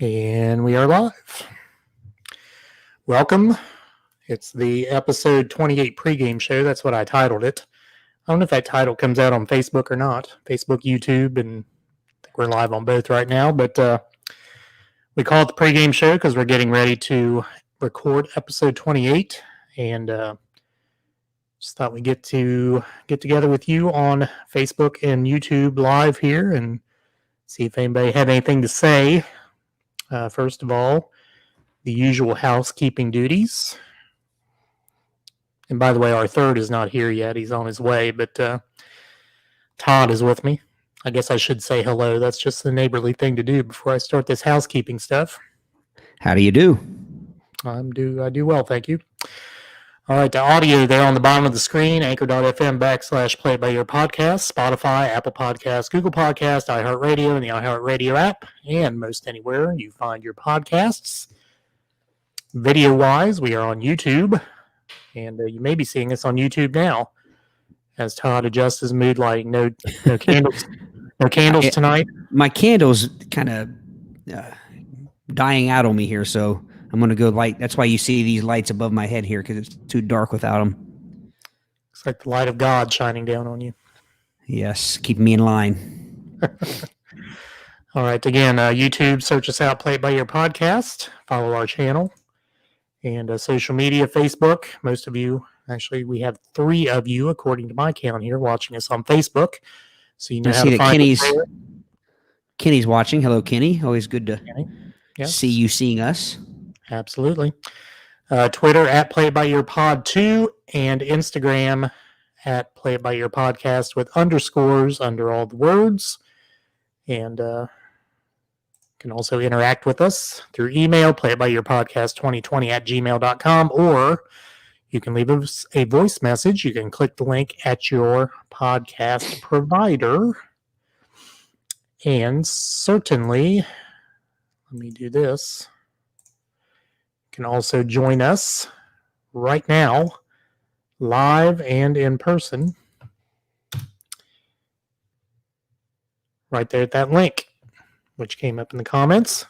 And we are live. Welcome. It's the episode 28 pregame show. That's what I titled it. I don't know if that title comes out on Facebook or not. Facebook, YouTube, and I think we're live on both right now. But we call it the pregame show because we're getting ready to record episode 28. And just thought we'd get together with you on Facebook and YouTube live here and see if anybody had anything to say. First of all, the usual housekeeping duties. And by the way, our third is not here yet. He's on his way, but Todd is with me. I guess I should say hello. That's just the neighborly thing to do before I start this housekeeping stuff. How do you do? I do well, thank you. All right, the audio there on the bottom of the screen, anchor.fm/play by your podcast, Spotify, Apple Podcasts, Google Podcasts, iHeartRadio, and the iHeartRadio app, and most anywhere you find your podcasts. Video-wise, we are on YouTube, and you may be seeing us on YouTube now as Todd adjusts his mood lighting. No candles, no candles tonight. My candle's kind of dying out on me here, so I'm going to go light. That's why you see these lights above my head here, because it's too dark without them. It's like the light of God shining down on you. Yes, keep me in line. All right, again, YouTube, search us out, Play It By Your Podcast. Follow our channel. And social media, Facebook. Most of you, actually, we have 3 of you, according to my count here, watching us on Facebook. So you know how to find us there. Kenny's watching. Hello, Kenny. Always good to see you seeing us. Absolutely. Twitter at Play It By Your Pod 2 and Instagram at Play It By Your Podcast with underscores under all the words. And can also interact with us through email, playitbyyourpodcast2020@gmail.com, or you can leave us a voice message. You can click the link at your podcast provider. And certainly, let me do this. You can also join us right now, live and in person, right there at that link, which came up in the comments.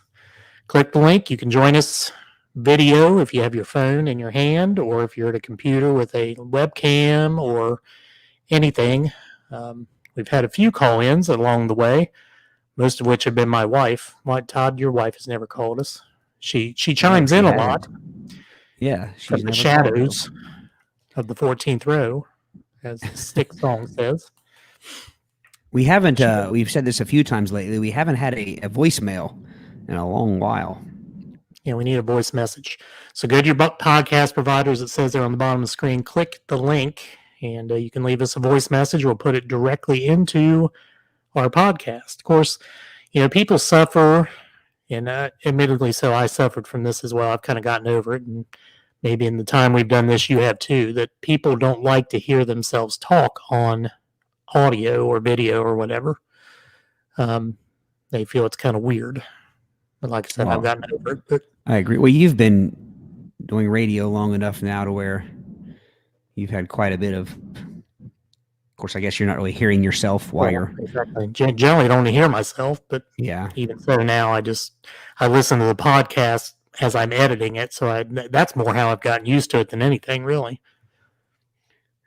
Click the link. You can join us video if you have your phone in your hand, or if you're at a computer with a webcam or anything. We've had a few call-ins along the way, most of which have been my wife. Todd, your wife has never called us. She chimes in a lot. Yeah, she's the shadows of the 14th row, as the Stick song says. We haven't. We've said this a few times lately. We haven't had a voicemail in a long while. Yeah, we need a voice message. So go to your podcast providers. It says there on the bottom of the screen. Click the link, and you can leave us a voice message. We'll put it directly into our podcast. Of course, people suffer. And admittedly so, I suffered from this as well. I've kind of gotten over it. And maybe in the time we've done this, you have too, that people don't like to hear themselves talk on audio or video or whatever. They feel it's kind of weird. But like I said, I've gotten over it. But I agree. Well, you've been doing radio long enough now to where you've had quite a bit of course, I guess you're not really hearing yourself while you're... Exactly. Generally, I don't hear myself, but yeah. Even so now, I listen to the podcast as I'm editing it, so that's more how I've gotten used to it than anything, really.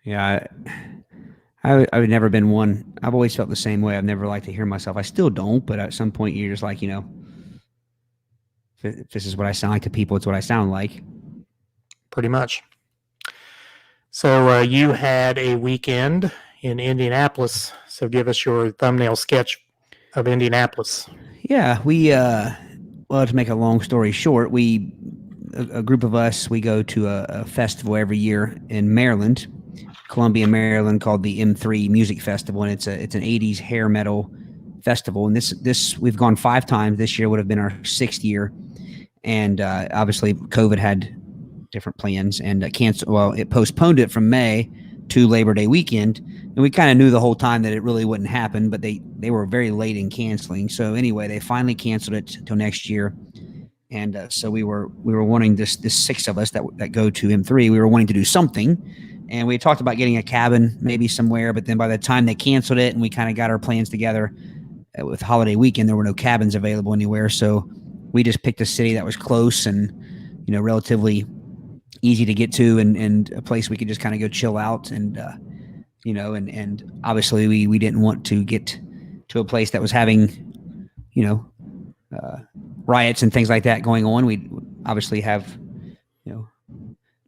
Yeah, I've never been one. I've always felt the same way. I've never liked to hear myself. I still don't, but at some point, you're just like, if this is what I sound like to people, it's what I sound like. Pretty much. So you had a weekend in Indianapolis. So give us your thumbnail sketch of Indianapolis. Yeah, we, well, to make a long story short, a group of us, we go to a festival every year in Maryland, Columbia, Maryland, called the M3 Music Festival, and it's an 80s hair metal festival. And this we've gone 5 times. This year would have been our 6th year, and obviously COVID had different plans and it postponed it from May to Labor Day weekend, and we kind of knew the whole time that it really wouldn't happen, but they were very late in canceling. So anyway, they finally canceled it till next year, and so we were wanting this 6 of us that go to M3. We were wanting to do something, and we talked about getting a cabin maybe somewhere, but then by the time they canceled it and we kind of got our plans together with holiday weekend, there were no cabins available anywhere. So we just picked a city that was close and, relatively easy to get to, and a place we could just kind of go chill out. And, and obviously we didn't want to get to a place that was having, riots and things like that going on. We obviously have,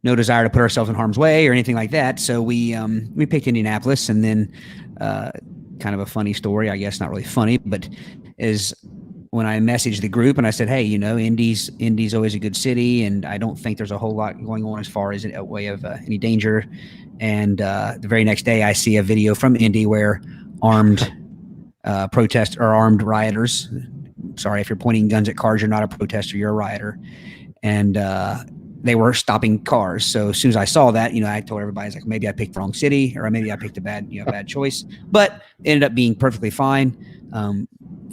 no desire to put ourselves in harm's way or anything like that. So we picked Indianapolis. And then kind of a funny story, I guess, not really funny, but is when I messaged the group and I said, hey, Indy's always a good city, and I don't think there's a whole lot going on as far as a way of any danger. And the very next day I see a video from Indy where armed protest or armed rioters, sorry, if you're pointing guns at cars, you're not a protester, you're a rioter. And they were stopping cars. So as soon as I saw that, I told everybody, I was like, maybe I picked the wrong city, or maybe I picked a bad choice, but it ended up being perfectly fine.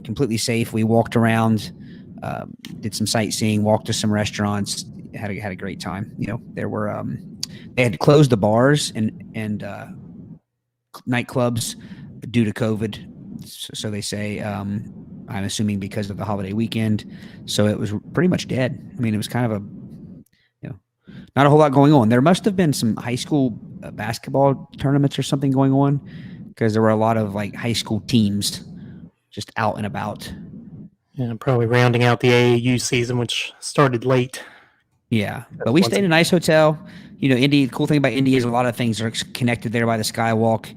Completely safe. We walked around, did some sightseeing, walked to some restaurants, had a great time. There were, they had closed the bars and nightclubs due to COVID. So they say, I'm assuming because of the holiday weekend. So it was pretty much dead. I mean, it was kind of not a whole lot going on. There must have been some high school basketball tournaments or something going on, because there were a lot of like high school teams just out and about. Yeah, probably rounding out the AAU season, which started late. Yeah, but we stayed in a nice hotel. Indy, the cool thing about Indy is a lot of things are connected there by the Skywalk.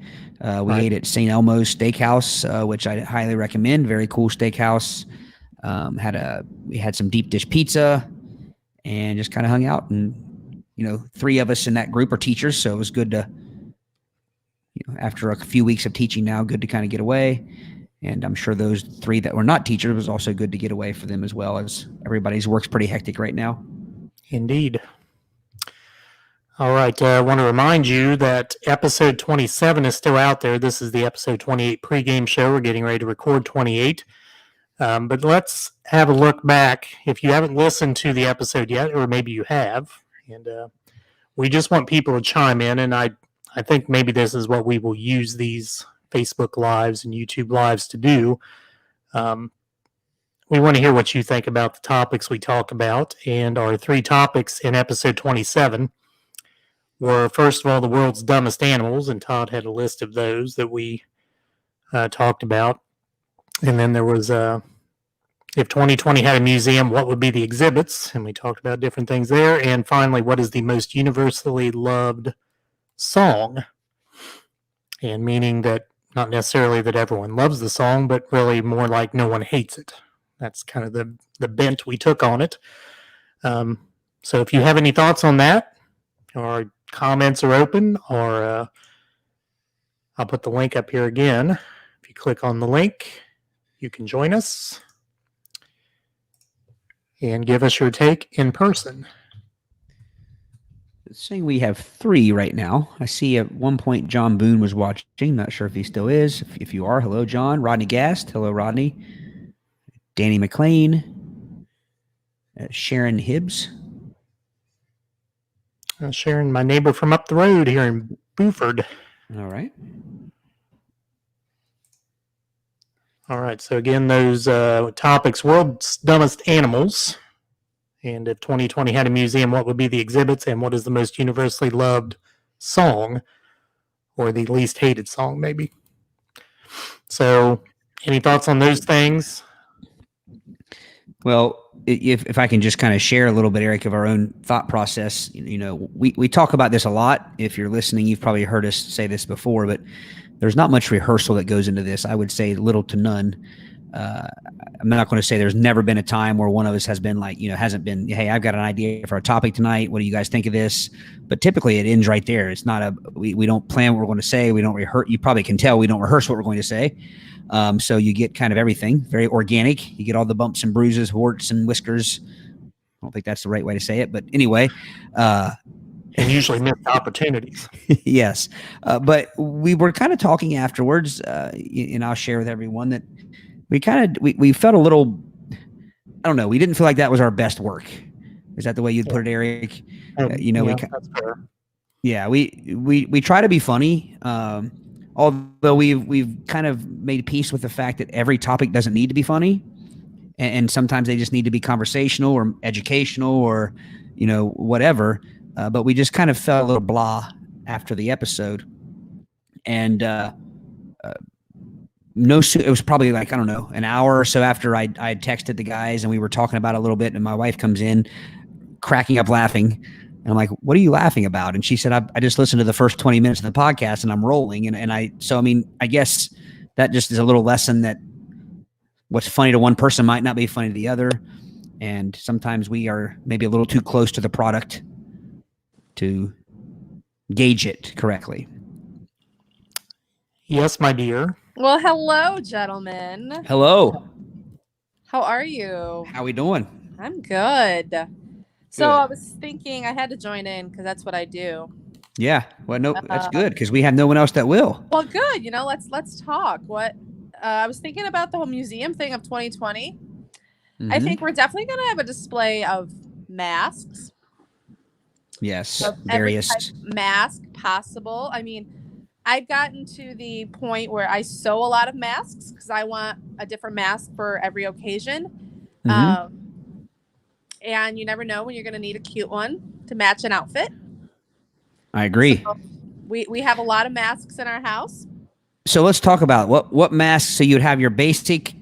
We ate at St. Elmo's Steakhouse, which I highly recommend. Very cool steakhouse. We had some deep dish pizza and just kind of hung out. And, 3 of us in that group are teachers. So it was good to, after a few weeks of teaching now, good to kind of get away. And I'm sure those 3 that were not teachers was also good to get away for them as well, as everybody's work's pretty hectic right now. Indeed. All right. I want to remind you that episode 27 is still out there. This is the episode 28 pregame show. We're getting ready to record 28. But let's have a look back. If you haven't listened to the episode yet, or maybe you have, and we just want people to chime in. And I think maybe this is what we will use these Facebook Lives and YouTube Lives to do. We want to hear what you think about the topics we talk about. And our 3 topics in episode 27 were, first of all, the world's dumbest animals. And Todd had a list of those that we talked about. And then there was, if 2020 had a museum, what would be the exhibits? And we talked about different things there. And finally, what is the most universally loved song? And meaning that not necessarily that everyone loves the song, but really more like no one hates it. That's kind of the bent we took on it. So if you have any thoughts on that, or comments are open, or I'll put the link up here again. If you click on the link, you can join us and give us your take in person. It's saying we have 3 right now. I see at one point John Boone was watching. Not sure if he still is. If you are, hello, John. Rodney Gast. Hello, Rodney. Danny McLean. Sharon Hibbs. Sharon, my neighbor from up the road here in Buford. All right. All right. So again, those topics: world's dumbest animals, and if 2020 had a museum, what would be the exhibits, and what is the most universally loved song, or the least hated song, maybe. So, any thoughts on those things? Well, if I can just kind of share a little bit, Eric, of our own thought process, we talk about this a lot. If you're listening, you've probably heard us say this before, but there's not much rehearsal that goes into this. I would say little to none. I'm not going to say there's never been a time where one of us has been like, hasn't been, hey, I've got an idea for a topic tonight. What do you guys think of this? But typically it ends right there. It's not we don't plan what we're going to say. We don't rehearse. You probably can tell we don't rehearse what we're going to say. So you get kind of everything very organic. You get all the bumps and bruises, warts and whiskers. I don't think that's the right way to say it, but anyway, and usually missed opportunities. Yes. But we were kind of talking afterwards, and I'll share with everyone that we felt a little, I don't know, we didn't feel like that was our best work. Is that the way you'd put it, Eric? That's fair. Yeah, we try to be funny, although we've kind of made peace with the fact that every topic doesn't need to be funny. and sometimes they just need to be conversational or educational or whatever. But we just kind of felt a little blah after the episode, and it was probably like, I don't know, an hour or so after I texted the guys and we were talking about it a little bit, and my wife comes in cracking up laughing. And I'm like, what are you laughing about? And she said, I just listened to the first 20 minutes of the podcast and I'm rolling. And I guess that just is a little lesson that what's funny to one person might not be funny to the other. And sometimes we are maybe a little too close to the product to gauge it correctly. Yes, my dear. Well, hello, gentlemen. Hello. How are you? How we doing? I'm good. So Good. I was thinking I had to join in because that's what I do. Yeah. Well, no, that's good because we have no one else that will. Well, good. Let's talk. What I was thinking about the whole museum thing of 2020. I think we're definitely going to have a display of masks. Yes. Of every Various. type of mask possible. I mean, I've gotten to the point where I sew a lot of masks because I want a different mask for every occasion. And you never know when you're going to need a cute one to match an outfit. I agree. So we have a lot of masks in our house. So let's talk about what masks. So you'd have your basic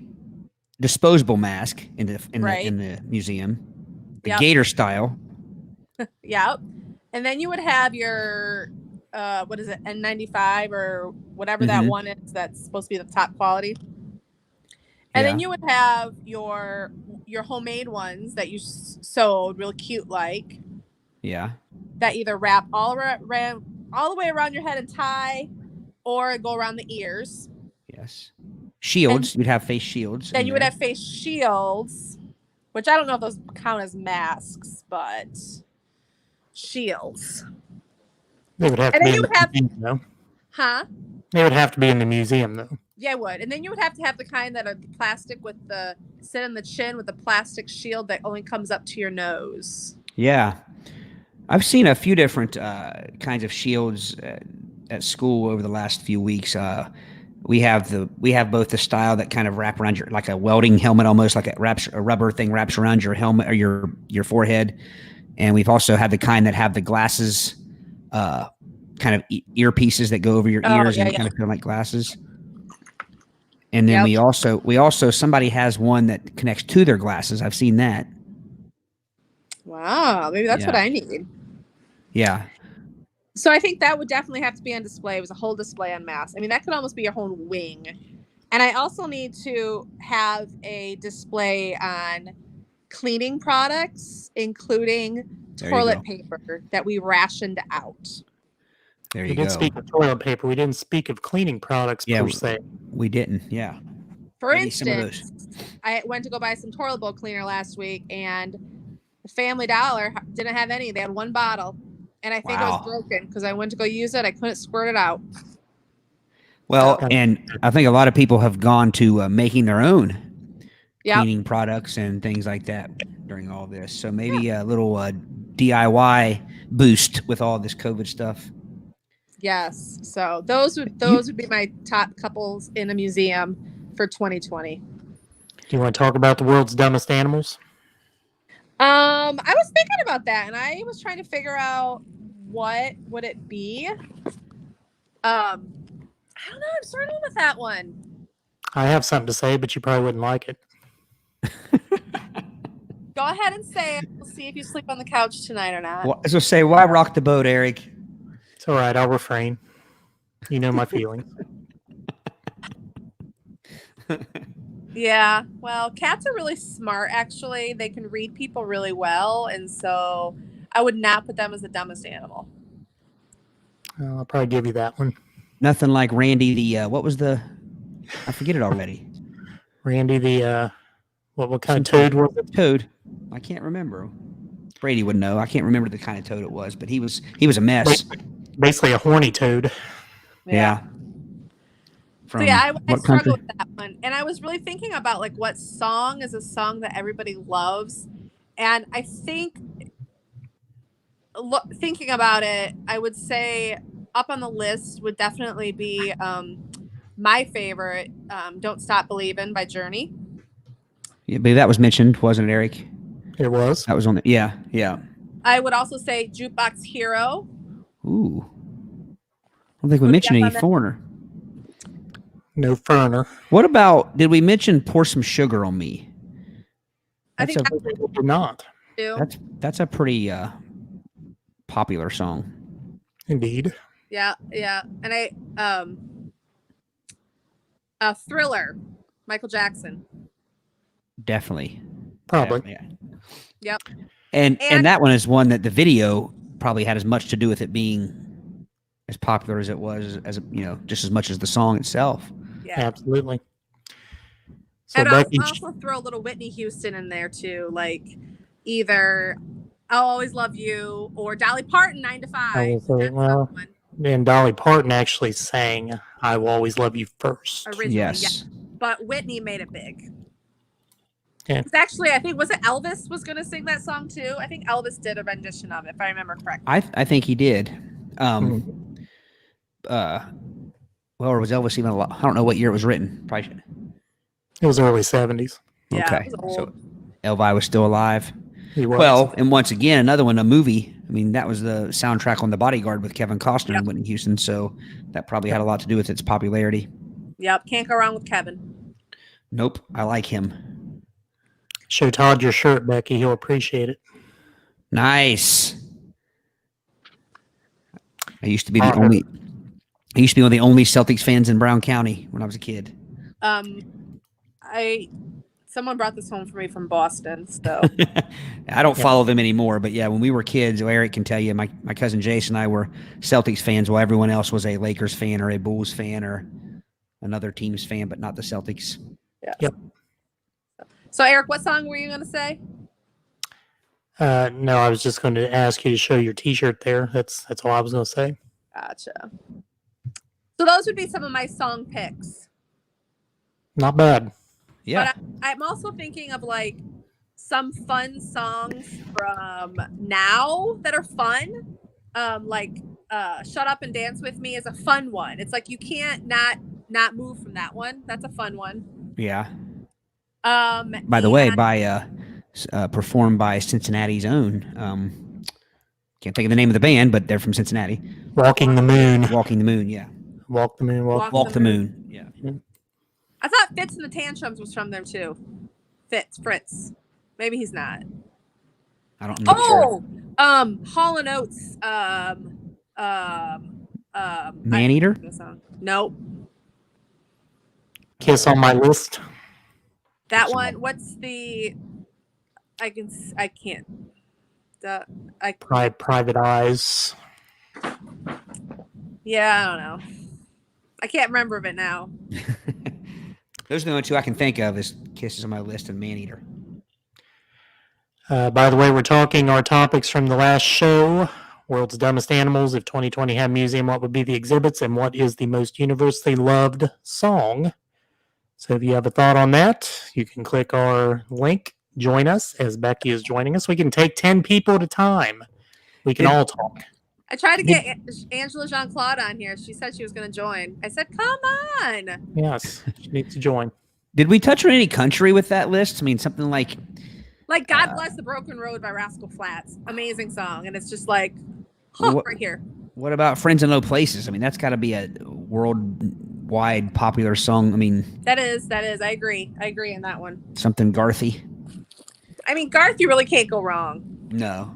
disposable mask in the museum, the gator style. Yeah. And then you would have your what is it, N95 or whatever that one is that's supposed to be the top quality. And then you would have your homemade ones that you sewed real cute like. Yeah. That either wrap all the way around your head and tie or go around the ears. Yes. Shields. You'd have face shields. Then you would have face shields, which I don't know if those count as masks, but shields. They would have to be in the museum, though. Huh? They would have to be in the museum, though. Yeah, it would. And then you would have to have the kind that are plastic with the sit in the chin with the plastic shield that only comes up to your nose. Yeah. I've seen a few different kinds of shields at school over the last few weeks. We have both the style that kind of wrap around like a welding helmet, almost like a rubber thing wraps around your helmet or your forehead. And we've also had the kind that have the glasses, kind of earpieces that go over your ears and kind of feel like glasses. And then we also somebody has one that connects to their glasses. I've seen that. Wow, maybe that's what I need. Yeah. So I think that would definitely have to be on display. It was a whole display on masks. I mean, that could almost be your whole wing. And I also need to have a display on cleaning products, including toilet paper that we rationed out. There you We go. did speak of toilet paper. We didn't speak of cleaning products per se. We didn't. Yeah. For instance, I went to go buy some toilet bowl cleaner last week, and the Family Dollar didn't have any. They had one bottle, and I think it was broken because I went to go use it. I couldn't squirt it out. Well, and I think a lot of people have gone to making their own cleaning products and things like that during all this. So maybe a little DIY boost with all this COVID stuff. Yes. So those would be my top couples in a museum for 2020. Do you want to talk about the world's dumbest animals? I was thinking about that, and I was trying to figure out what would it be. I don't know. I'm struggling with that one. I have something to say, but you probably wouldn't like it. Go ahead and say it. We'll see if you sleep on the couch tonight or not. Well, so say, why rock the boat, Eric? It's all right. I'll refrain. You know my feelings. Yeah. Well, cats are really smart, actually. They can read people really well. And so I would not put them as the dumbest animal. Well, I'll probably give you that one. Nothing like Randy I forget it already. Randy what kind of toad was it? Toad. I can't remember. Brady would know. I can't remember the kind of toad it was, but he was a mess. Basically a horny toad. Yeah. So yeah, I struggled with that one. And I was really thinking about like what song is a song that everybody loves. And I think thinking about it, I would say up on the list would definitely be my favorite, Don't Stop Believin' by Journey. Yeah, but that was mentioned, wasn't it, Eric? It was. That was on the. Yeah, yeah. I would also say Jukebox Hero. Ooh. I don't think we Would mentioned be up any on that. foreigner. No Ferner. What about? Did we mention "Pour Some Sugar on Me"? I That's think a that Did not. too. that's a pretty popular song. Indeed. Yeah, yeah. And Thriller, Michael Jackson. Definitely. Probably. Definitely, Yep. And that one is one that the video probably had as much to do with it being as popular as it was, as just as much as the song itself. Yeah. Absolutely. So And Becky, also throw a little Whitney Houston in there too, like either "I'll Always Love You" or Dolly Parton, "9 to 5." I will say, That's well, another one. and Dolly Parton actually sang "I Will Always Love You" first. Originally, Yes. yeah. But Whitney made it big. Yeah. It's actually, I think, was it Elvis was going to sing that song too? I think Elvis did a rendition of it, if I remember correctly. I think he did. Mhm. Well, or was Elvis even alive? I don't know what year it was written. Probably. It was early 70s. Yeah, Okay. it was So old. Elvi was still alive. He was. Well, and once again, another one, a movie. I mean, that was the soundtrack on The Bodyguard with Kevin Costner and Whitney Houston. So that probably had a lot to do with its popularity. Yep, can't go wrong with Kevin. Nope, I like him. Show Todd your shirt, Becky. He'll appreciate it. Nice. I used to be Awesome. one of the only Celtics fans in Brown County when I was a kid. Someone brought this home for me from Boston, so I don't follow them anymore, but yeah, when we were kids, Eric can tell you, my cousin Jason and I were Celtics fans while everyone else was a Lakers fan or a Bulls fan or another team's fan, but not the Celtics. yeah. Yep. So Eric, what song were you going to say? No, I was just going to ask you to show your T-shirt there. That's all I was going to say. Gotcha. So those would be some of my song picks. Not bad. Yeah. But I'm also thinking of like some fun songs from now that are fun. Like "Shut Up and Dance with Me" is a fun one. It's like you can't not move from that one. That's a fun one. Yeah. By the way, performed by Cincinnati's own. Can't think of the name of the band, but they're from Cincinnati. Walking the Moon. Walking the Moon. Yeah. Walk the Moon. Walk the Moon. Yeah. I thought Fitz and the Tantrums was from them too. Fritz. Maybe he's not. I don't know. Oh, Hall and Oates. Maneater? Nope. Kiss on My List. That one. What's the? I can't. Private Eyes. Yeah, I don't know. I can't remember of it now. Those are the only two I can think of is Kisses on My List and Maneater. By the way, we're talking our topics from the last show. World's Dumbest Animals. If 2020 had a museum, what would be the exhibits? And what is the most universally loved song? So if you have a thought on that, you can click our link. Join us as Becky is joining us. We can take 10 people at a time. We can all talk. I tried to get Angela Jean Claude on here. She said she was going to join. I said, "Come on." Yes, she needs to join. Did we touch on any country with that list? I mean, something like "God Bless the Broken Road" by Rascal Flatts. Amazing song. And it's just like, right here. What about Friends in Low Places? I mean, that's got to be a worldwide popular song. I mean, That is. I agree on that one. something Garthy. I mean, Garth, you really can't go wrong. No.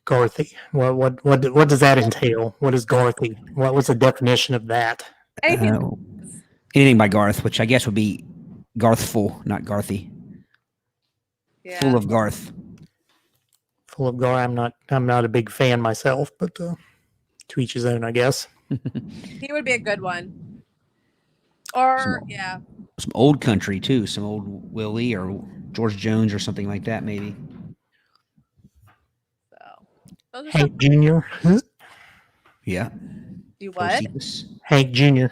Garthy. What does that entail? What is Garthy? What was the definition of that? Anything by Garth, which I guess would be Garthful, not Garthy. Yeah. Full of Garth. Full of Gar. I'm not a big fan myself, but to each his own, I guess. He would be a good one. Or yeah. Some old country too. Some old Willie or George Jones or something like that, maybe. So those are Hank Jr. Yeah. you what? Josephus. Hank Jr.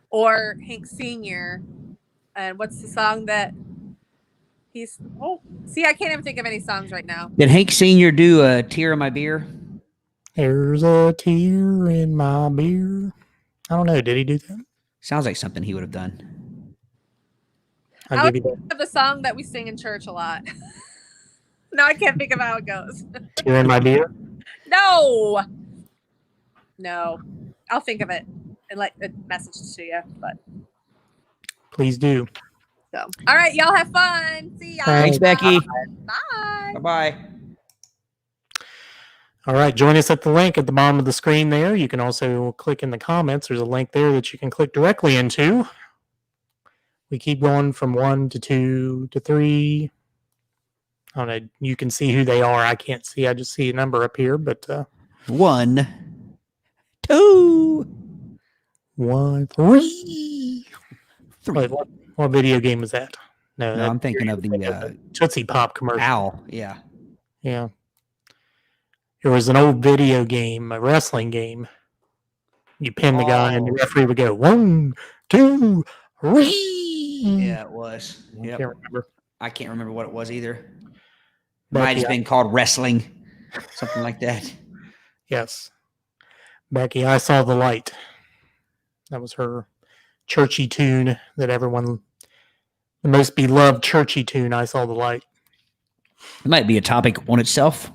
Or Hank Sr. And what's the song that he's see, I can't even think of any songs right now. Did Hank Sr. do a Tear in My Beer? There's a tear in my beer. I don't know. Did he do that? Sounds like something he would have done. I'll give you that. Of the song that we sing in church a lot. Now I can't think of how it goes. Tear in my beer. No. I'll think of it and let the message to you. But Please do. so, all right, y'all have fun. See y'all. Thanks, Becky. Bye. Bye-bye. All right, join us at the link at the bottom of the screen there. You can also click in the comments. There's a link there that you can click directly into. We keep going from 1 to 2 to 3. I don't know. You can see who they are. I can't see. I just see a number up here, but 1, 2, 1, 3. 3. Wait, what video game was that? No, that- I'm thinking of the Tootsie Pop commercial. owl. Yeah. Yeah. There was an old video game, a wrestling game. You pin the guy, and the referee would go 1, 2, 3. Yeah, it was. I Yep. can't remember. I can't remember what it was either. Becky, Might have been called wrestling, something like that. Yes. Becky, I Saw the Light. That was her churchy tune that everyone, the most beloved churchy tune, I Saw the Light. It might be a topic in itself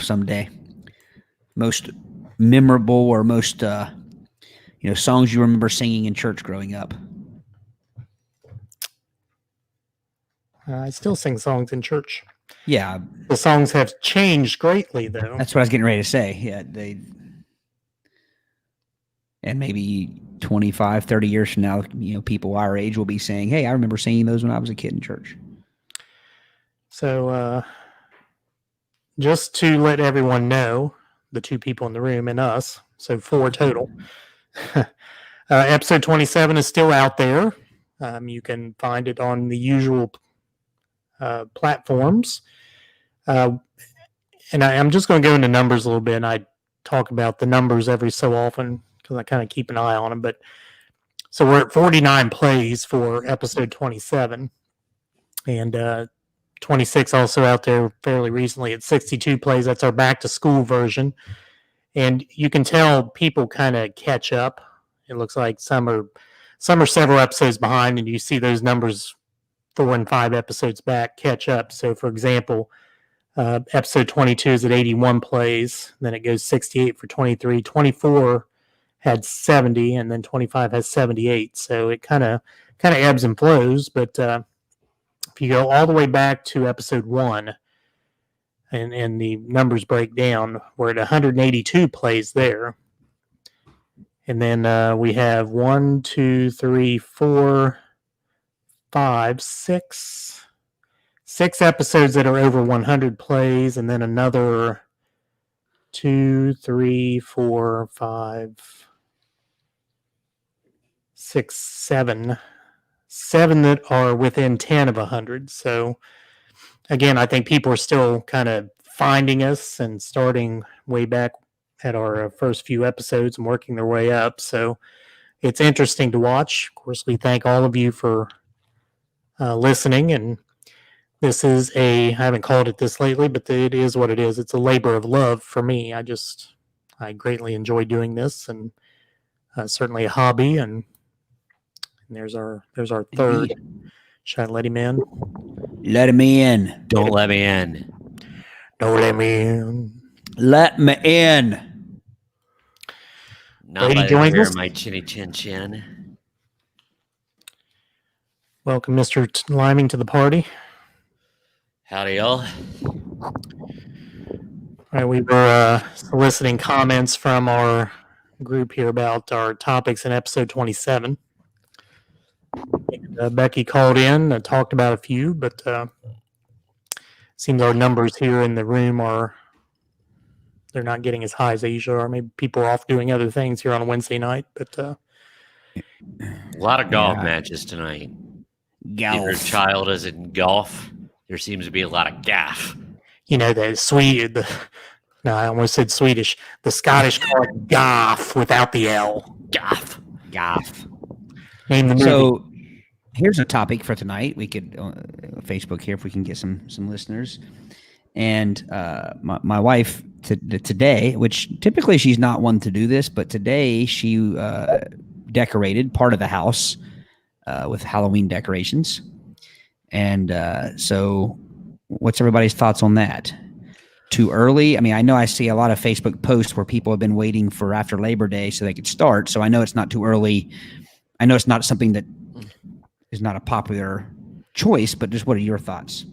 someday. Most memorable or most songs you remember singing in church growing up. I still sing songs in church. Yeah, The songs have changed greatly, though. that's what I was getting ready to say. Yeah, and maybe 25, 30 years from now, people our age will be saying, "Hey, I remember singing those when I was a kid in church." So, just to let everyone know, the 2 people in the room and us, so 4 total. Episode 27 is still out there. You can find it on the usual platforms. And I'm just going to go into numbers a little bit. And I talk about the numbers every so often because I kind of keep an eye on them. But so we're at 49 plays for episode 27. And 26 also out there fairly recently at 62 plays. That's our back to school version. And you can tell people kind of catch up. It looks like some are several episodes behind, and you see those numbers 4 and 5 episodes back catch up. So, for example, episode 22 is at 81 plays. Then it goes 68 for 23. 24 had 70, and then 25 has 78. So it kind of ebbs and flows. But if you go all the way back to episode 1, and the numbers break down, we're at 182 plays there. And then we have 1, 2, 3, 4, 5, 6 episodes that are over 100 plays, and then another 2, 3, 4, 5, 6, 7 that are within 10 of 100. So again, I think people are still kind of finding us and starting way back at our first few episodes and working their way up. So it's interesting to watch. Of course, we thank all of you for listening. And this is I haven't called it this lately, but it is what it is. It's a labor of love for me. I greatly enjoy doing this, and certainly a hobby. And there's our third. Should I let him in? Let him in. Don't let me in. Don't let me in. Let me in. Not Brady by the joins hair us. of my chinny chin chin. Welcome, Mr. Liming, to the party. Howdy, y'all. All right, we were soliciting comments from our group here about our topics in episode 27. And, Becky called in and talked about a few, but seems our numbers here in the room they're not getting as high as they usually are. Maybe people are off doing other things here on a Wednesday night, but A lot of golf Yeah. matches tonight. If your Golf. child is in golf, there seems to be a lot of gaff. no, I almost said Swedish. The Scottish call it golf without the L. Gaff. Golf. Name the movie. So here's a topic for tonight. We could Facebook here if we can get some listeners. And my wife today, which typically she's not one to do this, but today she decorated part of the house with Halloween decorations. And so, what's everybody's thoughts on that? Too early? I mean, I know I see a lot of Facebook posts where people have been waiting for after Labor Day so they could start. So I know it's not too early. I know it's not something that is not a popular choice, but just what are your thoughts?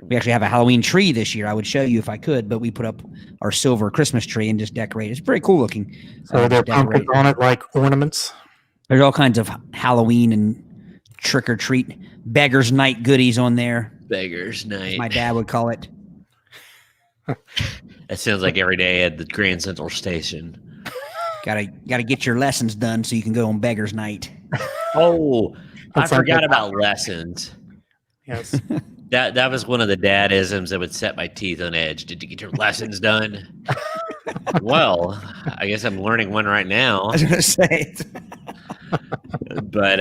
We actually have a Halloween tree this year. I would show you if I could, but we put up our silver Christmas tree and just decorate. It's very cool looking. So are there Decorate. pumpkins on it like ornaments? There's all kinds of Halloween and trick or treat beggars night goodies on there. Beggars night. My dad would call it. That sounds like every day at the Grand Central Station. Gotta get your lessons done so you can go on beggars night. Oh, I That sounds forgot like- about lessons. Yes. That was one of the dad-isms that would set my teeth on edge. Did you get your lessons done? Well, I guess I'm learning one right now. I was gonna say But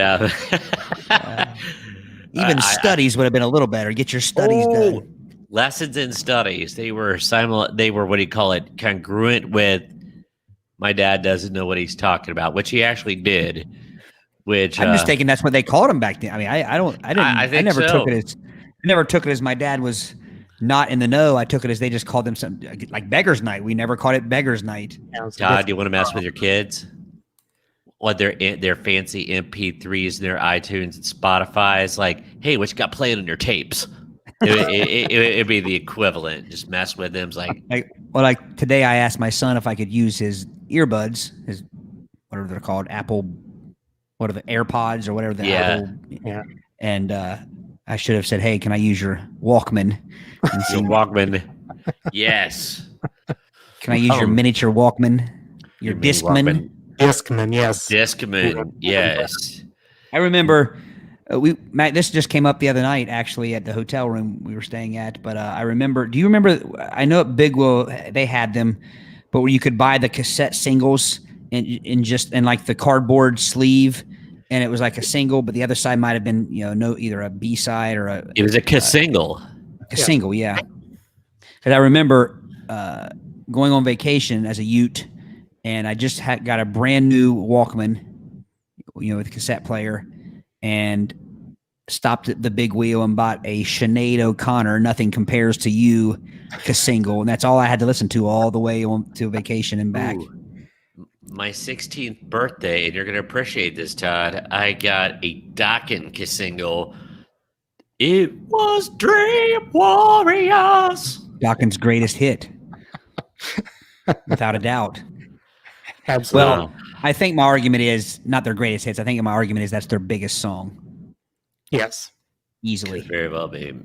even studies would have been a little better. Get your studies done. Lessons and studies. They were what do you call it? Congruent with my dad doesn't know what he's talking about, which he actually did. Which I'm just thinking that's what they called him back then. I mean, I never so. took it as my dad was not in the know. I took it as they just called them something like beggars night. We never called it beggars night. Todd, do you want to mess with your kids? What their fancy MP3s and their iTunes and Spotify's like, hey, what you got playing on your tapes? It'd be the equivalent. Just mess with them. It's like today I asked my son if I could use his earbuds, his whatever they're called, Apple, what are the AirPods or whatever the Apple. Yeah. And I should have said, hey, can I use your Walkman? And your Walkman. Yes. Can I use your miniature Walkman? Your mini Discman? Walkman. Discman, yes. Discman. Yes. I remember Matt, this just came up the other night actually at the hotel room we were staying at, but I remember, do you remember, I know at Big Will they had them, but where you could buy the cassette singles in like the cardboard sleeve, and it was like a single, but the other side might have been, either a B side or It was a single. single, yeah. Because I remember going on vacation as a Ute, and I just got a brand new Walkman, with a cassette player, and stopped at the Big Wheel and bought a Sinead O'Connor "Nothing Compares to You" single, and that's all I had to listen to all the way on to vacation and back. Ooh. My 16th birthday, and you're going to appreciate this, Todd. I got a Dokken single. It was Dream Warriors. Dawkins' greatest hit, without a doubt. Absolutely. Well, I think my argument is not their greatest hits. I think my argument is that's their biggest song, yes. easily, Very well, babe.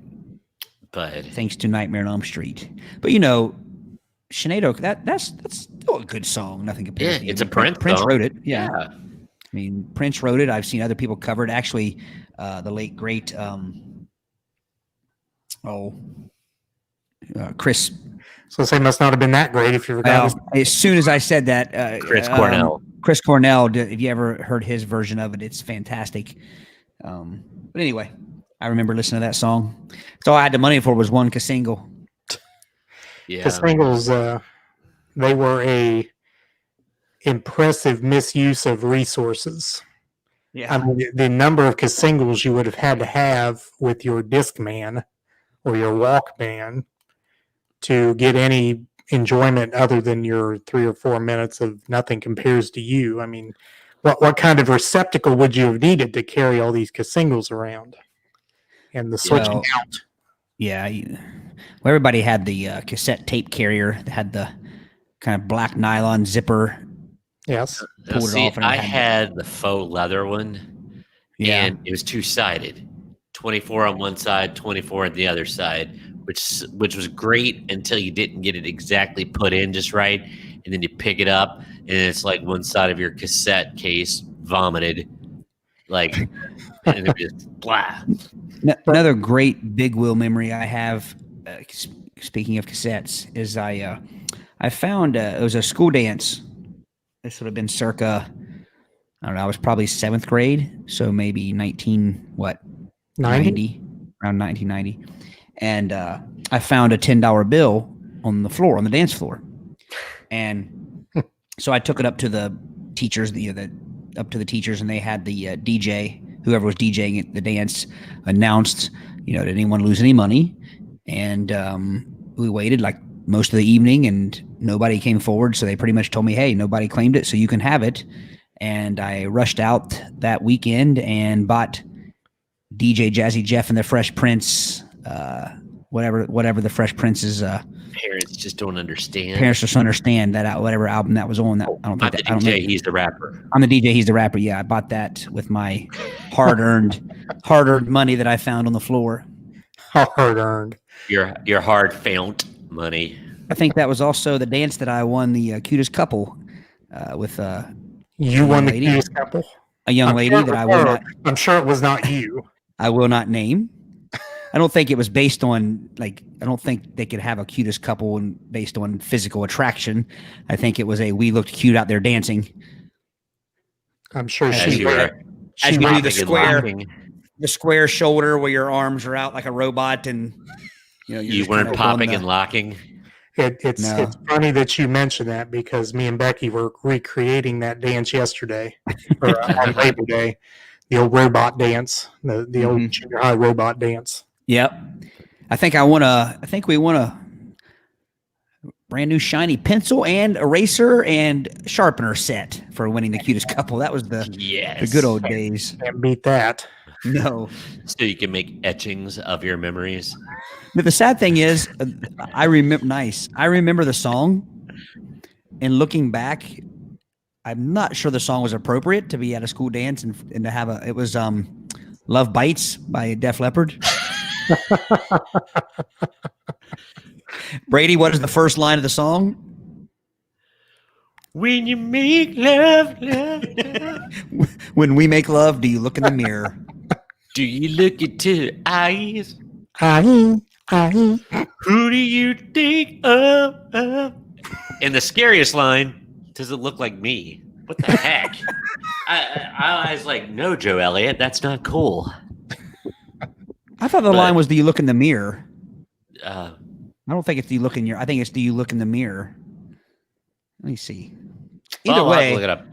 But thanks to Nightmare on Elm Street. But Sinead O'Connor, that's still a good song. Nothing compares to You. it's I mean, a Prince Prince song. wrote it. Yeah. I mean, Prince wrote it. I've seen other people cover it. Actually, the late great Chris. So say must not have been that great if you forgot his As soon as I said that, Chris Cornell. Chris Cornell. If you ever heard his version of it, it's fantastic. But anyway, I remember listening to that song. That's all I had the money for was one single. Yeah. The singles, they were a impressive misuse of resources. Yeah. I mean, the number of singles you would have had to have with your Discman or your Walkman to get any enjoyment other than your 3 or 4 minutes of Nothing Compares to You. I mean, what kind of receptacle would you have needed to carry all these singles around and the switching Well, out? Yeah. Well, everybody had the cassette tape carrier that had the kind of black nylon zipper. Yes. Now, pulled it see, off and I it had the faux leather one, Yeah. and it was two-sided, 24 on one side, 24 on the other side, which was great until you didn't get it exactly put in just right, and then you pick it up, and it's like one side of your cassette case vomited, like, and it just blah. Another great Big Wheel memory I have, speaking of cassettes, is I found it was a school dance. This would have been circa, I don't know, I was probably 7th grade, so maybe 90? around 1990. And I found a $10 bill on the floor, on the dance floor. And so I took it up to the teachers, up to the teachers, and they had the DJ whoever was DJing the dance announced, did anyone lose any money? And we waited like most of the evening and nobody came forward. So they pretty much told me, hey, nobody claimed it, so you can have it. And I rushed out that weekend and bought DJ Jazzy Jeff and the Fresh Prince, whatever the Fresh Prince's Parents just don't understand. parents just understand that whatever album that was on. That I don't Not think the that, I don't DJ, know. he's the rapper. I'm the DJ. He's the rapper. Yeah, I bought that with my hard-earned money that I found on the floor. Hard earned. Your hard fount money. I think that was also the dance that I won the cutest couple with You won the lady. cutest couple. a young I'm lady sure that it I was will her. not. I'm sure it was not you. I will not name. I don't think it was based on I don't think they could have a cutest couple based on physical attraction. I think it was we looked cute out there dancing. I'm sure As she you was. were As you do popping the and square, locking. the square shoulder where your arms are out like a robot, and you're You just weren't kind of popping doing and locking. It's No. it's funny that you mention that because me and Becky were recreating that dance yesterday or on Labor Day, the old robot dance, the old Mhm. junior high robot dance. Yep. I think we won a brand new shiny pencil and eraser and sharpener set for winning the cutest couple. That was the Yes. good old days. Can't beat that. No. So you can make etchings of your memories. But the sad thing is, I remember the song, and looking back, I'm not sure the song was appropriate to be at a school dance and to have it was "Love Bites" by Def Leppard. Brady, what is the first line of the song? When you make love, love, love. When we make love, do you look in the mirror? Do you look into the eyes? Aye. Who do you think of? And the scariest line, does it look like me? What the heck? I was like, no, Joe Elliott, that's not cool. I thought the But- line was, "Do you look in the mirror?" Uh, I don't think it's "Do you look in your." I think it's "Do you look in the mirror?" Let me see. well, Either I'll have to way, look it up.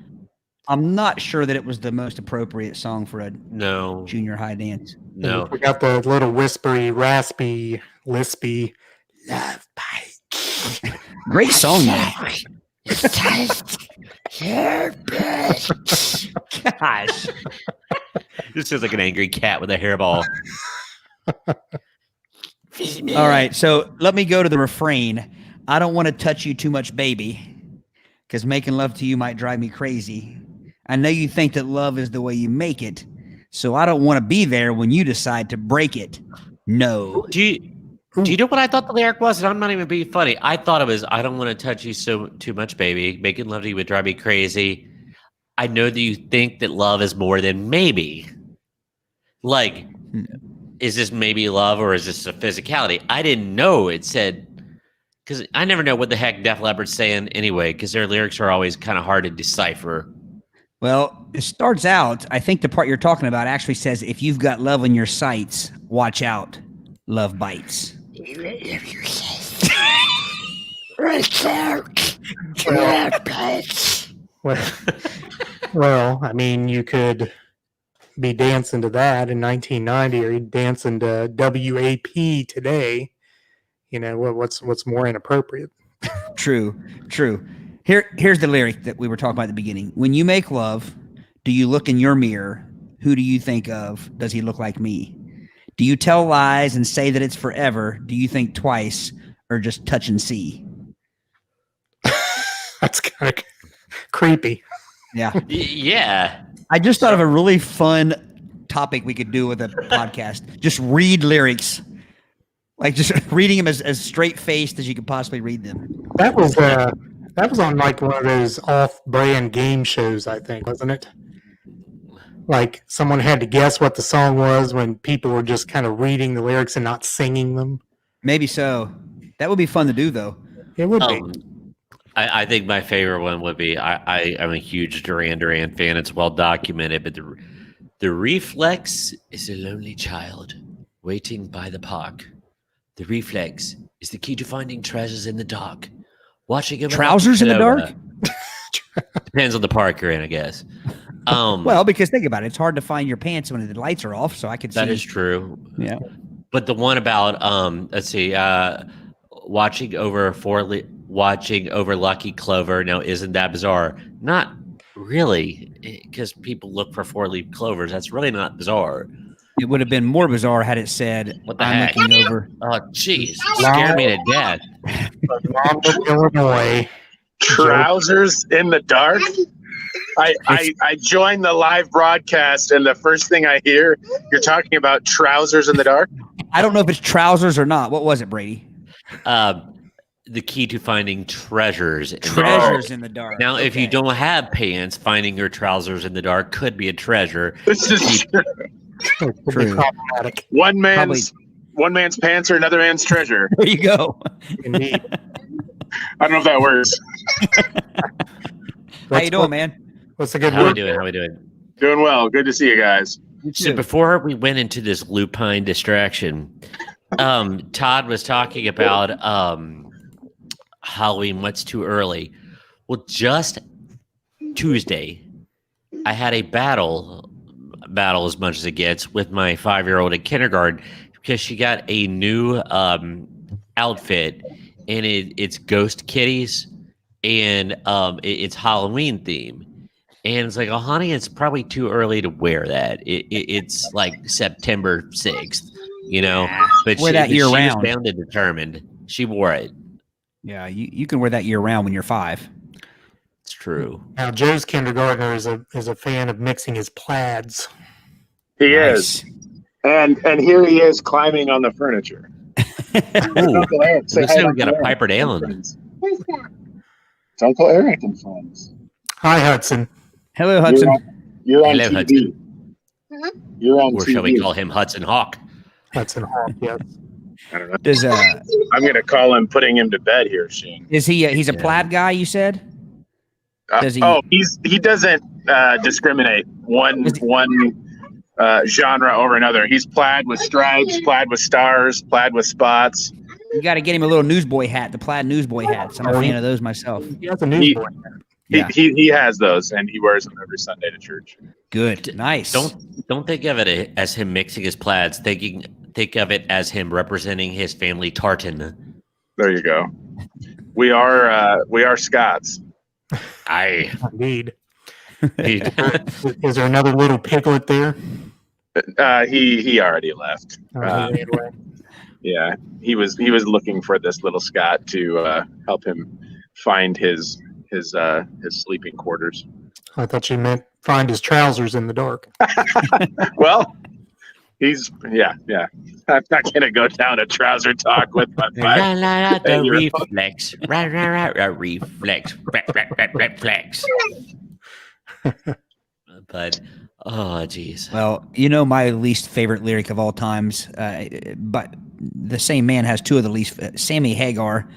I'm not sure that it was the most appropriate song for a No, junior high dance. no. We got the little whispery, raspy, lispy love bite. Great song, though. Gosh. This is like an angry cat with a hairball. All right, so let me go to the refrain. I don't want to touch you too much, baby, because making love to you might drive me crazy. I know you think that love is the way you make it, so I don't want to be there when you decide to break it. No. Do you know what I thought the lyric was? And I'm not even being funny. I thought it was, I don't want to touch you too much, baby. Making love to you would drive me crazy. I know that you think that love is more than maybe. Like, is this maybe love or is this a physicality? I didn't know it said, because I never know what the heck Def Leppard's saying anyway, because their lyrics are always kind of hard to decipher. Well, it starts out, I think the part you're talking about actually says, if you've got love in your sights, watch out. Love bites. Well, I mean, you could be dancing to that in 1990, or you'd dancing to WAP today. You know, what's more inappropriate? True. Here's the lyric that we were talking about at the beginning. When you make love, do you look in your mirror? Who do you think of? Does he look like me? Do you tell lies and say that it's forever? Do you think twice or just touch and see? That's kind of creepy. Yeah. Yeah. I just thought of a really fun topic we could do with a podcast. Just read lyrics. Like just reading them as straight faced as you could possibly read them. That was on like one of those off-brand game shows, I think, wasn't it? Like someone had to guess what the song was when people were just kind of reading the lyrics and not singing them. Maybe so. That would be fun to do though. It would be. I think my favorite one would be I'm a huge Duran Duran fan. It's well documented, but the reflex is a lonely child waiting by the park. The reflex is the key to finding treasures in the dark. Watching a Trousers in the dark? Depends on the park you're in, I guess. Well, because think about it, it's hard to find your pants when the lights are off. So I could see that is true. Yeah. But the one about let's see, watching over Lucky Clover. Now, isn't that bizarre? Not really, because people look for 4-leaf clovers. That's really not bizarre. It would have been more bizarre had it said, What the "I'm heck? looking over." Oh, jeez, scared me to death. Mom of Illinois. Trousers in the dark. I joined the live broadcast, and the first thing I hear, you're talking about trousers in the dark. I don't know if it's trousers or not. What was it, Brady? The key to finding treasures. Treasures in the dark. Now, if you Okay. don't have pants, finding your trousers in the dark could be a treasure. This is It could be True. problematic, one man's pants are another man's treasure. There you go. indeed. I don't know if that works. How you doing, man? What's a good How we word? doing? How we doing? Doing well. Good to see you guys. So before we went into this lupine distraction, Todd was talking about Halloween. What's too early? Well, just Tuesday, I had a battle as much as it gets with my 5-year-old in kindergarten because she got a new outfit, and it's ghost kitties, and it's Halloween theme. And it's like, oh, honey, it's probably too early to wear that. It's like September 6th, you know? But Wear that year she round. was bound and determined. She wore it. Yeah, you can wear that year round when you're 5. It's true. Now, Joe's kindergartner is a fan of mixing his plaids. He Nice. is, and here he is climbing on the furniture. Ooh, Uncle Eric, say looks hi like to we got a Uncle Piper Eric. Dalen. It's Uncle Eric and friends. Hi, Hudson. Hello, Hudson. You're on Hello, TV. You're on Or TV. shall we call him Hudson Hawk? Hudson Hawk, yes. I don't know. Does I'm gonna call him, putting him to bed here soon. is he? He's a Yeah. plaid guy. You said. Does he- He doesn't discriminate one genre over another. He's plaid with stripes, plaid with stars, plaid with spots. You got to get him a little newsboy hat, the plaid newsboy hats. I'm a fan of those myself. He has a newsboy. Yeah. He has those, and he wears them every Sunday to church. Good, nice. Don't think of it as him mixing his plaids. Think of it as him representing his family tartan. There you go. We are Scots. I Indeed. he, Is there another little piglet there? He already left. Anyway. Yeah, he was looking for this little Scot to help him find his sleeping quarters. I thought you meant find his trousers in the dark. Well, yeah. I'm not gonna go down a trouser talk with my la, la, la, the Hey, you're- reflex, ra, ra, ra, ra, reflex, reflex. But oh, geez. Well, you know my least favorite lyric of all times, but the same man has two of the least. Sammy Hagar,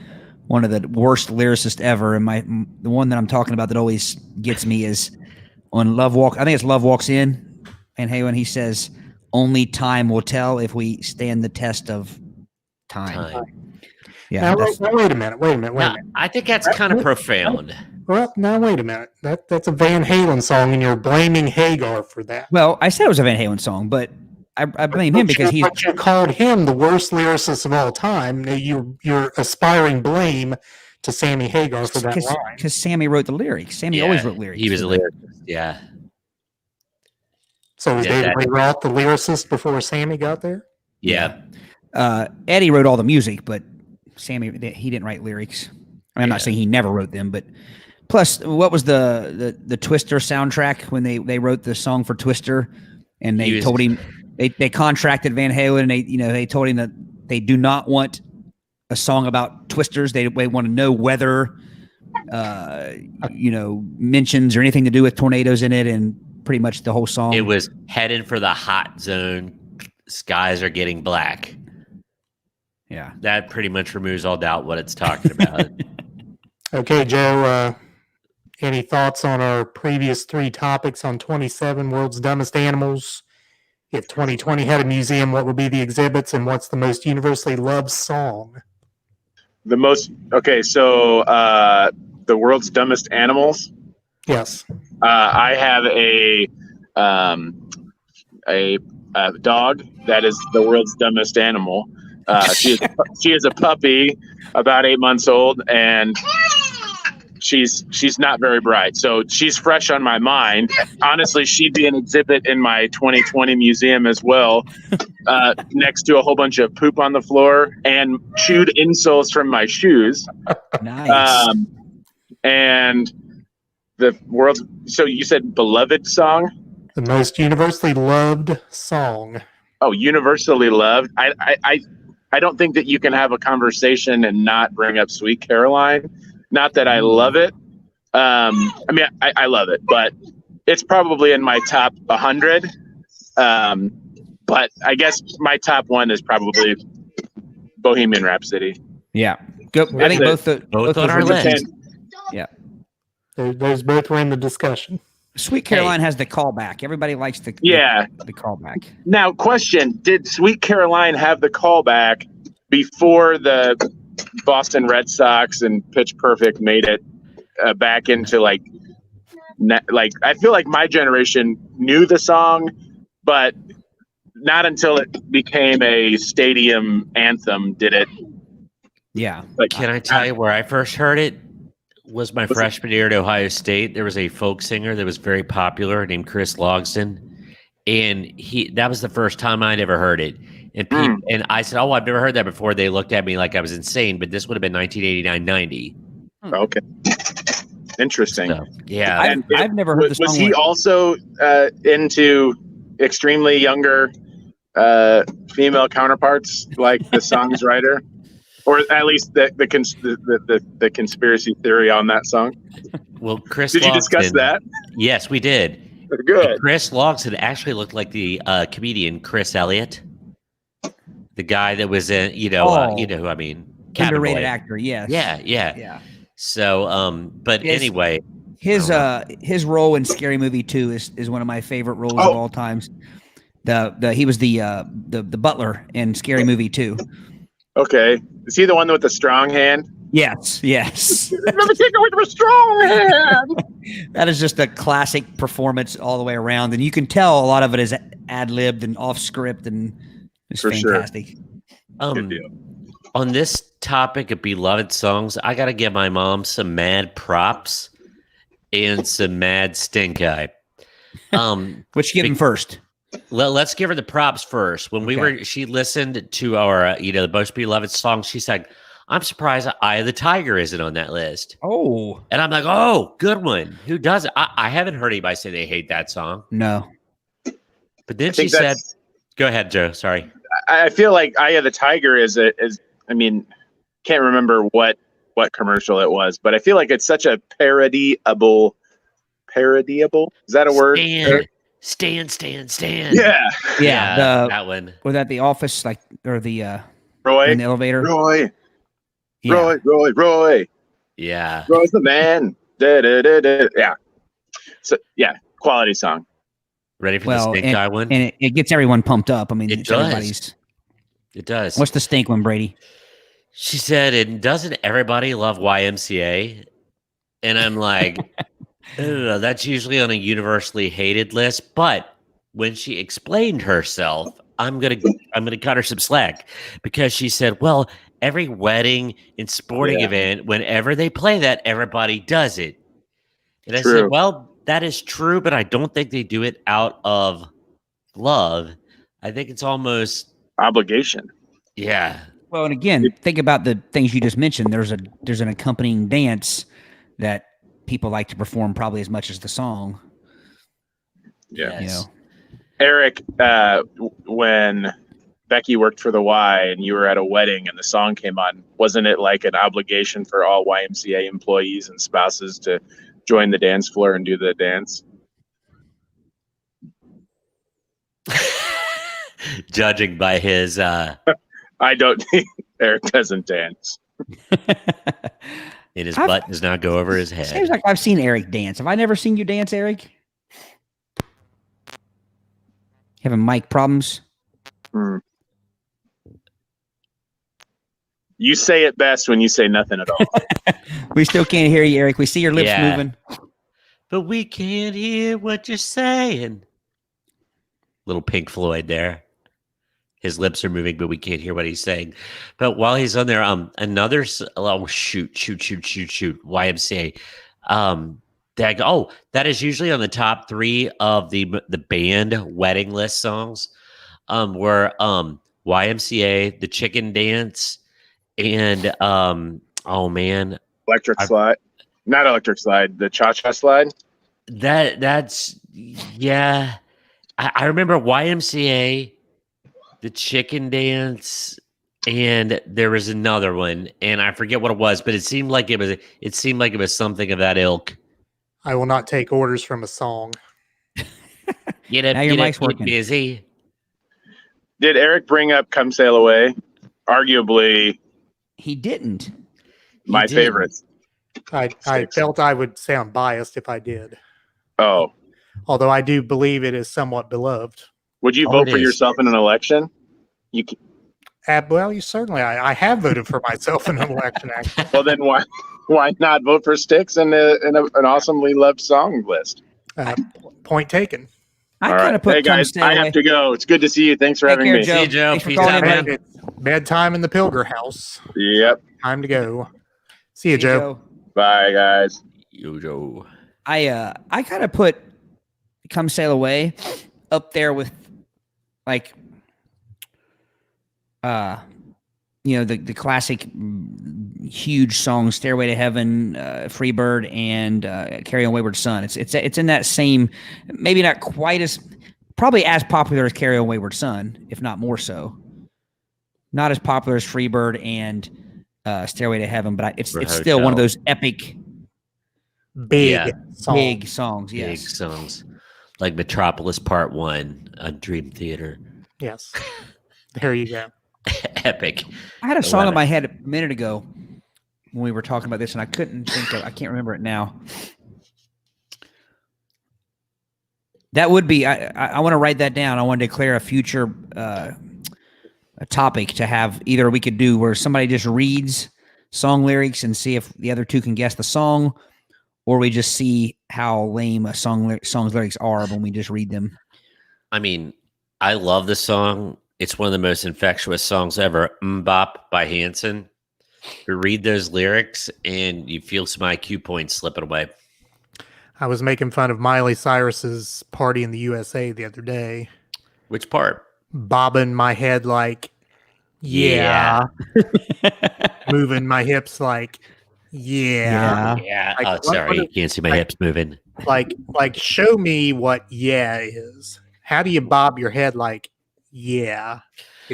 one of the worst lyricists ever, and the one that I'm talking about that always gets me is on Love Walk. I think it's Love Walks In, and when he says, "Only time will tell if we stand the test of time." Yeah, Now, wait a minute. Now, I think that's kind of profound. Well, now wait a minute. That's a Van Halen song, and you're blaming Hagar for that. well, I said it was a Van Halen song, but I blame him because he's But you called him the worst lyricist of all time. Now you're aspiring blame to Sammy Hagar for that line. because Sammy wrote the lyrics. Sammy always wrote lyrics. He was a lyricist. Yeah. So was Yeah, David that- Lee Roth the lyricist before Sammy got there? Yeah. Eddie wrote all the music, but Sammy he didn't write lyrics. I mean, I'm not Yeah. saying he never wrote them, but plus, what was the Twister soundtrack when they wrote the song for Twister, and they He was- told him they contracted Van Halen, and they told him that they do not want a song about twisters. They want to know whether mentions or anything to do with tornadoes in it, and pretty much the whole song. It was heading for the hot zone. Skies are getting black. Yeah. That pretty much removes all doubt what it's talking about. Okay, Joe. Any thoughts on our previous 3 topics on 27 World's Dumbest Animals? If 2020 had a museum, what would be the exhibits, and what's the most universally loved song? the world's dumbest animals. Yes. I have a dog that is the world's dumbest animal. She is a puppy, about 8 months old, and she's not very bright. So she's fresh on my mind. Honestly, she'd be an exhibit in my 2020 museum as well, next to a whole bunch of poop on the floor and chewed insoles from my shoes. Nice. And the world's, so you said beloved song? The most universally loved song. Oh, universally loved. I don't think that you can have a conversation and not bring up Sweet Caroline. Not that I love it. I mean, I love it, but it's probably in my top 100. But I guess my top one is probably Bohemian Rhapsody. Yeah. Go, I think both Both those on our were good list. picks. Yeah. Those both were in the discussion. Sweet Caroline has the callback. Everybody likes the callback. Now, question: did Sweet Caroline have the callback before the Boston Red Sox and Pitch Perfect made it back into like I feel like my generation knew the song, but not until it became a stadium anthem did it. Yeah. Like, Can I tell you where I first heard it? Was my freshman year at Ohio State. There was a folk singer that was very popular named Chris Logsdon, and that was the first time I'd ever heard it. And and I said, "Oh, I've never heard that before." They looked at me like I was insane, but this would have been 1989-90. Okay, interesting. So, yeah, I've never heard the song. Was he also into extremely younger female counterparts like the song's writer? Or at least the conspiracy theory on that song. well, Chris. Did you discuss Logsdon- that? Yes, we did. Good. And Chris Logsdon actually looked like the comedian Chris Elliott, the guy that was in, you know who I mean, Cabin Underrated Boy. actor. Yes. Yeah. So, but Yes. anyway, His role in Scary Movie 2 is one of my favorite roles of all times. He was the butler in Scary Movie 2. Okay. Is he the one with the strong hand? Yes. Never take it with a strong hand. That is just a classic performance all the way around, and you can tell a lot of it is ad-libbed and off script, and it's For sure. fantastic. Good deal. on this topic of beloved songs, I got to give my mom some mad props and some mad stink eye. Which give him first? Let's give her the props first. When she listened to our, the most beloved song, she said, "I'm surprised Eye of the Tiger isn't on that list." Oh, And I'm like, "Oh, good one. Who does it?" I haven't heard anybody say they hate that song. no. But then she said, "Go ahead, Joe. Sorry." I feel like Eye of the Tiger is I mean, can't remember what commercial it was, but I feel like it's such a parodiable. Is that a word? Stand. Yeah. That one. Was that The Office, or the Roy. in the elevator? Roy. Yeah. Roy. Yeah. Roy's the man. Yeah. So yeah, quality song. Ready for the stink eye one? And it gets everyone pumped up. I mean, It it's does. everybody's. It does. What's the stink one, Brady? She said, "And doesn't everybody love YMCA?" And I'm like, I don't know, that's usually on a universally hated list. But when she explained herself, I'm gonna cut her some slack, because she said, "Well, every wedding and sporting event, whenever they play that, everybody does it." And I said, "Well, that is true, but I don't think they do it out of love. I think it's almost Obligation. yeah." Well, and again, think about the things you just mentioned. There's an accompanying dance that people like to perform probably as much as the song. Yeah. You know. Eric, when Becky worked for the Y and you were at a wedding and the song came on, wasn't it like an obligation for all YMCA employees and spouses to join the dance floor and do the dance? Judging by his I don't think Eric doesn't dance. and his butt does not go over his head. Seems like I've seen Eric dance. Have I never seen you dance, Eric? Having mic problems? You say it best when you say nothing at all. We still can't hear you, Eric. We see your lips moving. but we can't hear what you're saying. Little Pink Floyd there. His lips are moving, but we can't hear what he's saying. But while he's on there, another shoot, YMCA. That is usually on the top 3 of the band wedding list songs. Were YMCA, the Chicken Dance, and Electric Slide. Not Electric Slide, the Cha-Cha Slide. That's yeah. I remember YMCA, the Chicken Dance, and there was another one, and I forget what it was, but it seemed like it was something of that ilk. I will not take orders from a song. Get Now your mic's working. busy. Did Eric bring up Come Sail Away? Arguably He didn't. my did. favorites. I felt I would sound biased if I did. Oh, Although I do believe it is somewhat beloved. would you Oh, vote it for is. yourself in an election? You c- Well, you certainly. I have voted for myself in an election. Actually, well, then why not vote for Styx in an awesomely loved song list? point taken. I All kind right, of put hey Come guys, Stay I Away. have to go. It's good to see you. Thanks for Take having care, me. Joe. See you, Joe. Thanks for Peace calling out, in, man. man. It's bedtime in the Pilger house. Yep. Time to go. See you, See you, Joe. Bye, guys. Yo, Joe. I kind of put Come Sail Away up there with like the classic huge songs Stairway to Heaven, Freebird, and Carry On Wayward Son. It's in that same, maybe not quite as, probably as popular as Carry On Wayward Son, if not more so. Not as popular as Freebird and Stairway to Heaven, but it's For still one of Hotel. those epic Big Yeah. song. big songs. Big Yes. songs. Like Metropolis Part 1 on Dream Theater. Yes. There you go. Epic. I had a I song love in it. my head a minute ago when we were talking about this, and I couldn't think of. I can't remember it now. That would be. I want to write that down. I want to declare a future a topic to have. Either we could do where somebody just reads song lyrics and see if the other two can guess the song, or we just see how lame a song's lyrics are when we just read them. I mean, I love the song. It's one of the most infectious songs ever. Mbop by Hanson. You read those lyrics and you feel some IQ points slipping away. I was making fun of Miley Cyrus's Party in the USA the other day, Which part? bobbing my head like, yeah, moving my hips like, yeah. Yeah. Like, Oh, what- sorry. what You is- can't see my like- hips moving. Like show me what yeah is. How do you bob your head like, yeah?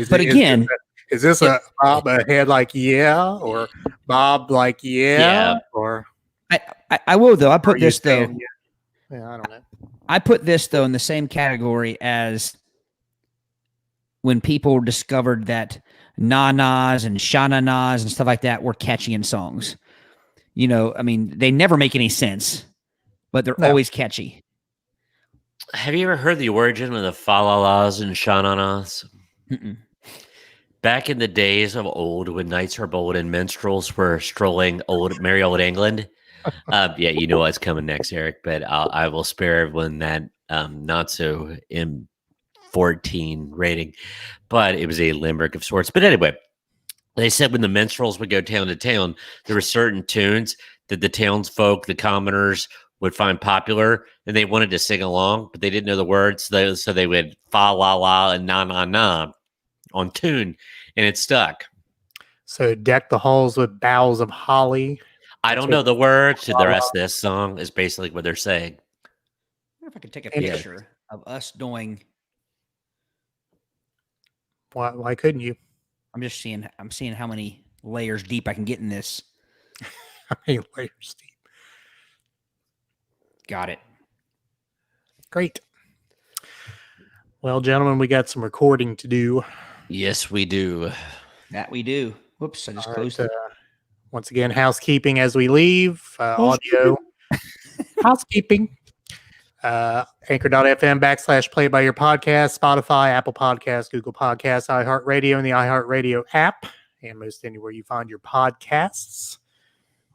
But again- is this a bob a head like yeah, or bob like yeah, Yeah. or I will though. I are put you this though. saying yeah, I don't know. I put this though in the same category as when people discovered that na-nas and sha-na-nas and stuff like that were catchy in songs. You know, I mean, they never make any sense, but they're No. always catchy. Have you ever heard the origin of the fa-la-las and sha-na-nas? Mm-mm. Back in the days of old, when knights were bold and minstrels were strolling merry old England. Yeah, you know what's coming next, Eric, but I will spare everyone that not so M14 rating. But it was a limerick of sorts. But anyway, they said when the minstrels would go town to town, there were certain tunes that the townsfolk, the commoners, would find popular, and they wanted to sing along, but they didn't know the words, so they would fa la la and na na na on tune, and it stuck. So deck the halls with boughs of holly. I don't know the words to the rest of this song. Is basically what they're saying. I wonder if I could take a Yeah. picture of us doing. Why couldn't you? I'm seeing how many layers deep I can get in this. How many layers deep? Got it. Great. Well, gentlemen, we got some recording to do. Yes, we do. That we do. Whoops! I just All closed right, it. once again, housekeeping as we leave. Audio. Housekeeping. Anchor.fm / play by your podcast, Spotify, Apple Podcasts, Google Podcasts, iHeartRadio, and the iHeartRadio app, and most anywhere you find your podcasts.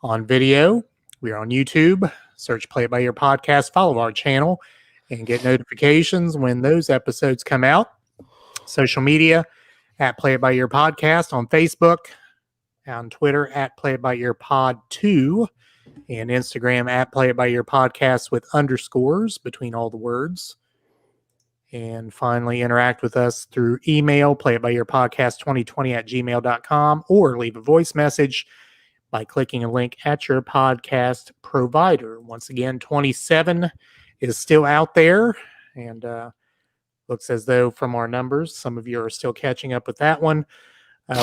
On video, we are on YouTube, Search Play It By Ear podcast, follow our channel, and get notifications when those episodes come out. Social media at Play It By Ear podcast on Facebook, on Twitter at Play It By Ear Pod 2, and Instagram at Play It By Ear podcast with underscores between all the words. And finally, interact with us through email, playitbyearpodcast2020@gmail.com, or leave a voice message by clicking a link at your podcast provider. Once again, 27 is still out there, and looks as though from our numbers, some of you are still catching up with that one.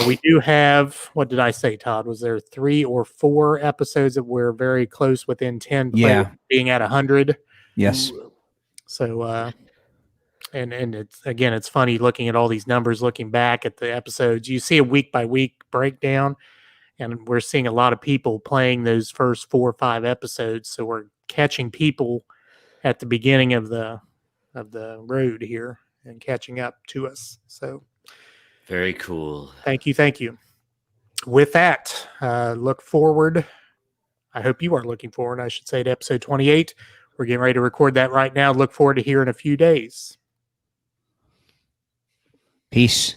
We do have, what did I say, Todd? Was there 3 or 4 episodes that were very close within 10 being at 100? Yes. So, and it's funny looking at all these numbers, looking back at the episodes. You see a week by week breakdown, and we're seeing a lot of people playing those first 4 or 5 episodes. So we're catching people at the beginning of the road here and catching up to us. So Very cool. thank you. With that, look forward. I hope you are looking forward, I should say, to episode 28. We're getting ready to record that right now. Look forward to here in a few days. Peace.